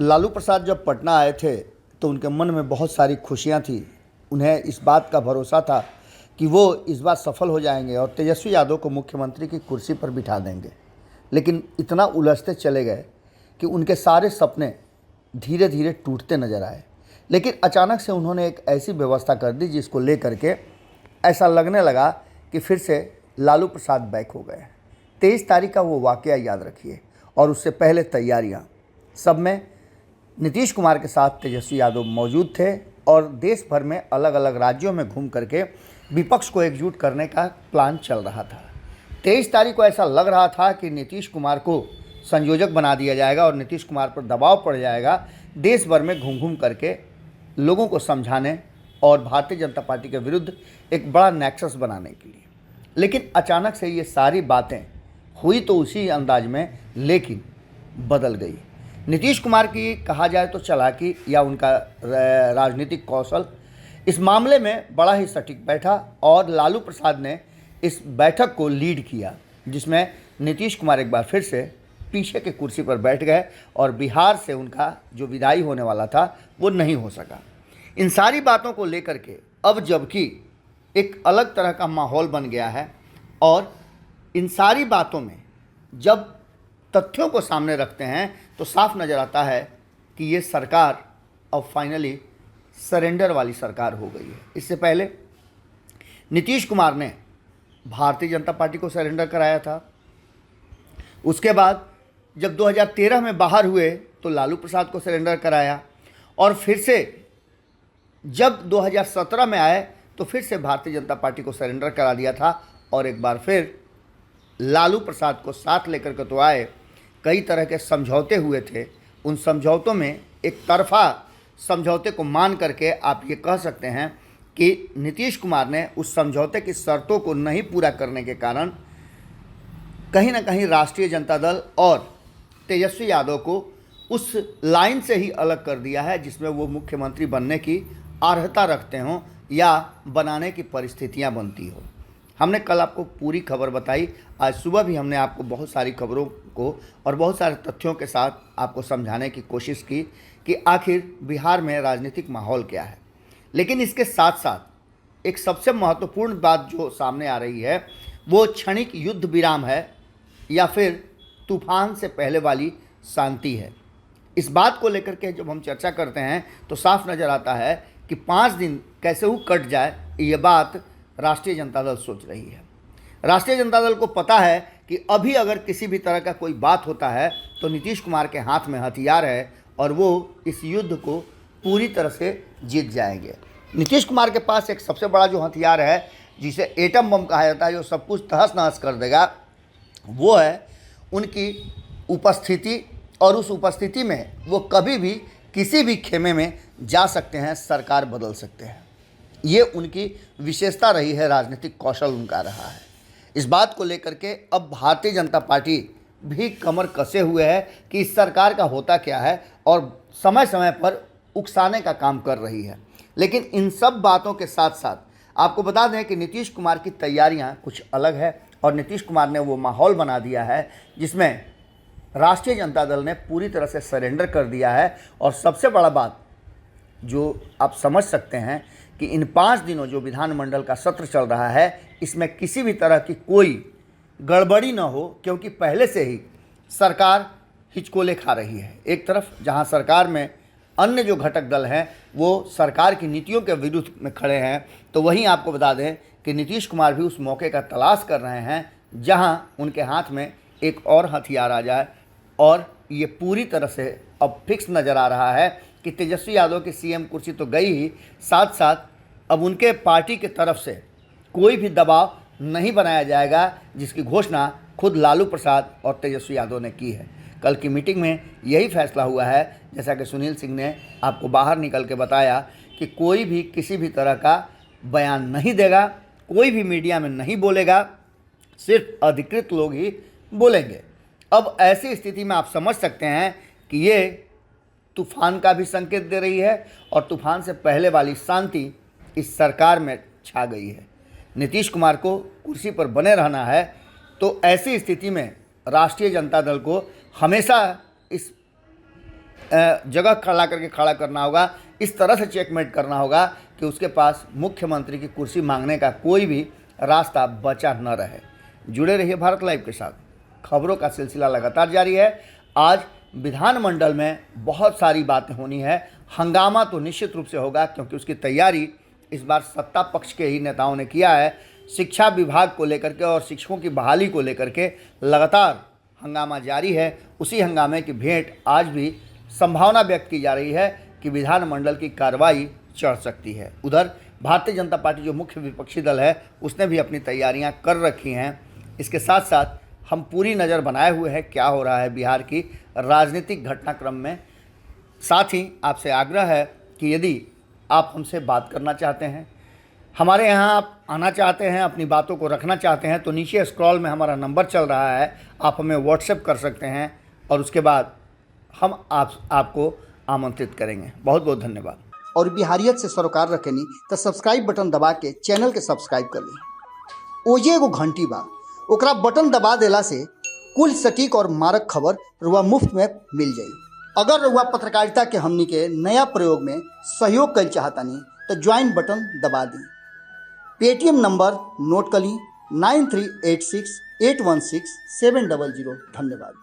लालू प्रसाद जब पटना आए थे तो उनके मन में बहुत सारी खुशियां थी। उन्हें इस बात का भरोसा था कि वो इस बार सफल हो जाएंगे और तेजस्वी यादव को मुख्यमंत्री की कुर्सी पर बिठा देंगे। लेकिन इतना उलझते चले गए कि उनके सारे सपने धीरे धीरे टूटते नजर आए। लेकिन अचानक से उन्होंने एक ऐसी व्यवस्था कर दी जिसको लेकर के ऐसा लगने लगा कि फिर से लालू प्रसाद बैक हो गए। 23 तारीख का वो वाकया याद रखिए, और उससे पहले तैयारियाँ सब में नीतीश कुमार के साथ तेजस्वी यादव मौजूद थे और देश भर में अलग अलग राज्यों में घूम करके विपक्ष को एकजुट करने का प्लान चल रहा था। 23 तारीख को ऐसा लग रहा था कि नीतीश कुमार को संयोजक बना दिया जाएगा और नीतीश कुमार पर दबाव पड़ जाएगा देश भर में घूम घूम करके लोगों को समझाने और भारतीय जनता पार्टी के विरुद्ध एक बड़ा नेक्सस बनाने के लिए। लेकिन अचानक से ये सारी बातें हुई तो उसी अंदाज में, लेकिन बदल गई। नीतीश कुमार की कहा जाए तो चालाकी या उनका राजनीतिक कौशल इस मामले में बड़ा ही सटीक बैठा और लालू प्रसाद ने इस बैठक को लीड किया, जिसमें नीतीश कुमार एक बार फिर से पीछे के कुर्सी पर बैठ गए और बिहार से उनका जो विदाई होने वाला था वो नहीं हो सका। इन सारी बातों को लेकर के अब जबकि एक अलग तरह का माहौल बन गया है और इन सारी बातों में जब तथ्यों को सामने रखते हैं तो साफ नज़र आता है कि ये सरकार अब फाइनली सरेंडर वाली सरकार हो गई है। इससे पहले नीतीश कुमार ने भारतीय जनता पार्टी को सरेंडर कराया था। उसके बाद जब 2013 में बाहर हुए तो लालू प्रसाद को सरेंडर कराया और फिर से जब 2017 में आए तो फिर से भारतीय जनता पार्टी को सरेंडर करा दिया था और एक बार फिर लालू प्रसाद को साथ लेकर के तो आए। कई तरह के समझौते हुए थे, उन समझौतों में एक तरफा समझौते को मान करके आप ये कह सकते हैं कि नीतीश कुमार ने उस समझौते की शर्तों को नहीं पूरा करने के कारण कहीं ना कहीं राष्ट्रीय जनता दल और तेजस्वी यादव को उस लाइन से ही अलग कर दिया है जिसमें वो मुख्यमंत्री बनने की अर्हता रखते हों या बनाने की परिस्थितियां बनती हो। हमने कल आपको पूरी खबर बताई, आज सुबह भी हमने आपको बहुत सारी खबरों को और बहुत सारे तथ्यों के साथ आपको समझाने की कोशिश की कि आखिर बिहार में राजनीतिक माहौल क्या है। लेकिन इसके साथ साथ एक सबसे महत्वपूर्ण बात जो सामने आ रही है वो क्षणिक युद्ध विराम है या फिर तूफान से पहले वाली शांति है। इस बात को लेकर के जब हम चर्चा करते हैं तो साफ नज़र आता है कि 5 दिन कैसे वो कट जाए, ये बात राष्ट्रीय जनता दल सोच रही है। राष्ट्रीय जनता दल को पता है कि अभी अगर किसी भी तरह का कोई बात होता है तो नीतीश कुमार के हाथ में हथियार है और वो इस युद्ध को पूरी तरह से जीत जाएंगे। नीतीश कुमार के पास एक सबसे बड़ा जो हथियार है जिसे एटम बम कहा जाता है, जो सब कुछ तहस नहस कर देगा, वो है उनकी उपस्थिति। और उस उपस्थिति में वो कभी भी किसी भी खेमे में जा सकते हैं, सरकार बदल सकते हैं। ये उनकी विशेषता रही है, राजनीतिक कौशल उनका रहा है। इस बात को लेकर के अब भारतीय जनता पार्टी भी कमर कसे हुए है कि इस सरकार का होता क्या है और समय समय पर उकसाने का काम कर रही है। लेकिन इन सब बातों के साथ साथ आपको बता दें कि नीतीश कुमार की तैयारियां कुछ अलग है और नीतीश कुमार ने वो माहौल बना दिया है जिसमें राष्ट्रीय जनता दल ने पूरी तरह से सरेंडर कर दिया है। और सबसे बड़ा बात जो आप समझ सकते हैं कि इन 5 दिनों जो विधानमंडल का सत्र चल रहा है इसमें किसी भी तरह की कोई गड़बड़ी न हो, क्योंकि पहले से ही सरकार हिचकोले खा रही है। एक तरफ जहां सरकार में अन्य जो घटक दल हैं वो सरकार की नीतियों के विरुद्ध में खड़े हैं, तो वहीं आपको बता दें कि नीतीश कुमार भी उस मौके का तलाश कर रहे हैं जहां उनके हाथ में एक और हथियार आ जाए। और ये पूरी तरह से अब फिक्स नज़र आ रहा है कि तेजस्वी यादव की सीएम कुर्सी तो गई ही, साथ साथ अब उनके पार्टी की तरफ से कोई भी दबाव नहीं बनाया जाएगा, जिसकी घोषणा खुद लालू प्रसाद और तेजस्वी यादव ने की है। कल की मीटिंग में यही फैसला हुआ है, जैसा कि सुनील सिंह ने आपको बाहर निकल के बताया कि कोई भी किसी भी तरह का बयान नहीं देगा, कोई भी मीडिया में नहीं बोलेगा, सिर्फ अधिकृत लोग ही बोलेंगे। अब ऐसी स्थिति में आप समझ सकते हैं कि ये तूफान का भी संकेत दे रही है और तूफान से पहले वाली शांति इस सरकार में छा गई है। नीतीश कुमार को कुर्सी पर बने रहना है तो ऐसी स्थिति में राष्ट्रीय जनता दल को हमेशा इस जगह खड़ा करना होगा, इस तरह से चेकमेट करना होगा कि उसके पास मुख्यमंत्री की कुर्सी मांगने का कोई भी रास्ता बचा न रहे। जुड़े रहिए भारत लाइव के साथ। खबरों का सिलसिला लगातार जारी है। आज विधानमंडल में बहुत सारी बातें होनी है। हंगामा तो निश्चित रूप से होगा, क्योंकि उसकी तैयारी इस बार सत्ता पक्ष के ही नेताओं ने किया है। शिक्षा विभाग को लेकर के और शिक्षकों की बहाली को लेकर के लगातार हंगामा जारी है। उसी हंगामे की भेंट आज भी संभावना व्यक्त की जा रही है कि विधानमंडल की कार्रवाई चढ़ सकती है। उधर भारतीय जनता पार्टी जो मुख्य विपक्षी दल है, उसने भी अपनी तैयारियां कर रखी हैं। इसके साथ साथ हम पूरी नज़र बनाए हुए हैं क्या हो रहा है बिहार की राजनीतिक घटनाक्रम में। साथ ही आपसे आग्रह है कि यदि आप हमसे बात करना चाहते हैं, हमारे यहाँ आप आना चाहते हैं, अपनी बातों को रखना चाहते हैं, तो नीचे स्क्रॉल में हमारा नंबर चल रहा है, आप हमें व्हाट्सएप कर सकते हैं और उसके बाद हम आपको आमंत्रित करेंगे। बहुत बहुत धन्यवाद। और बिहारियत से सरोकार रखेनी तो सब्सक्राइब बटन दबा के चैनल के सब्सक्राइब कर ली। ओजे एगो घंटी बा, ओकरा बटन दबा देला से कुल सटीक और मारक खबर रुआ मुफ्त में मिल जाई। अगर रुआ पत्रकारिता के हमनी के नया प्रयोग में सहयोग कर चाहतानी तो ज्वाइन बटन दबा दी। पेटीएम नंबर नोट कर ली 9386816700। धन्यवाद।